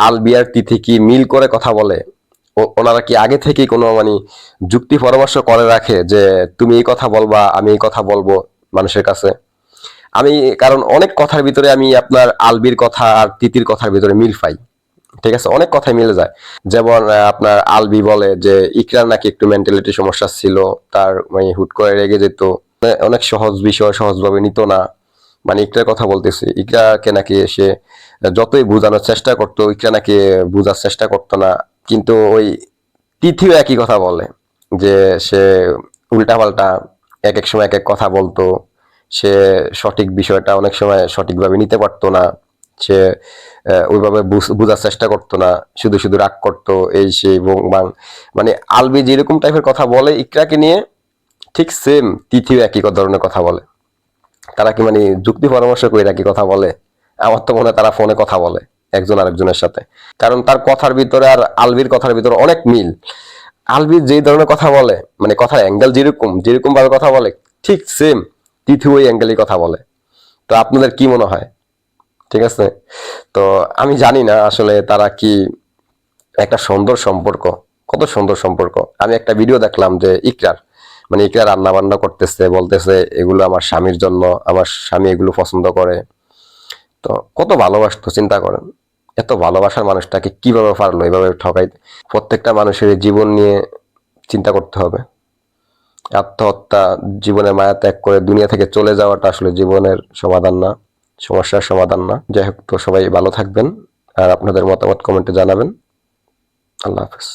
আলবি আর তিথি কি মিল করে কথা বলে? ওনারা কি আগে থেকেই কোনো মানে যুক্তি পরামর্শ করে রাখে যে তুমি এই কথা বলবা, আমি এই কথা বলবো মানুষের কাছে? আমি কারণ অনেক কথার ভিতরে আমি আপনার আলবির কথা আর তিতির কথার ভিতরে মিল পাই। ঠিক আছে, অনেক কথাই মিলে যায়। যেমন আপনার আলবি বলে যে ইকরার নাকি একটু মেন্টালিটি সমস্যা ছিল, তার মানে হুট করে রেগে যেত, অনেক সহজ বিষয় সহজভাবে নিত না। মানে ইকরার কথা বলতেছি, ইকরাকে নাকি সে যতই বোঝানোর চেষ্টা করতো, ইকরা নাকি বোঝার চেষ্টা করতো না। কিন্তু ওই তিথিও একই কথা বলে যে সে উল্টাপাল্টা এক এক সময় এক এক কথা বলতো, সে সঠিক বিষয়টা অনেক সময় সঠিকভাবে নিতে পারতো না, সে ওইভাবে বোঝার চেষ্টা করতো না, শুধু শুধু রাগ করতো, এই সেই বং বাং। মানে আলবি যেরকম টাইপের কথা বলে ইকরাকে নিয়ে, ঠিক সেম তিথিও একই ধরনের কথা বলে। তারা কি মানে যুক্তি পরামর্শ করে একই কথা বলে? আমার তো মনে হয় তারা ফোনে কথা বলে একজন আরেকজনের সাথে। কারণ তার কথার ভিতরে আর আলবির কথার ভিতরে অনেক মিল। আলবি যে ধরনের কথা বলে, মানে কথার অ্যাঙ্গেল যেরকম যেরকম ভাবে কথা বলে, ঠিক সেম তিথি ওই অ্যাঙ্গেলই কথা বলে। তো আপনাদের কি মনে হয়? ঠিক আছে, তো আমি জানি না আসলে তারা কি একটা সুন্দর সম্পর্ক, কত সুন্দর সম্পর্ক। আমি একটা ভিডিও দেখলাম যে ইকরার, মানে ইকরার রান্না বান্না করতেছে, বলতেছে এগুলো আমার স্বামীর জন্য, আমার স্বামী এগুলো পছন্দ করে। তো কত ভালোবাসতো চিন্তা করেন। এত ভালোবাসার মানুষটাকে কিভাবে পারলো এভাবে ঠকাইতে? প্রত্যেকটা মানুষের জীবন নিয়ে চিন্তা করতে হবে। আত্মহত্যা, জীবনের মায়া ত্যাগ করে দুনিয়া থেকে চলে যাওয়াটা আসলে জীবনের সমাধান না, সমস্যার সমাধান না। যাই হোক, তো সবাই ভালো থাকবেন আর আপনাদের মতামত কমেন্টে জানাবেন। আল্লাহ হাফেজ।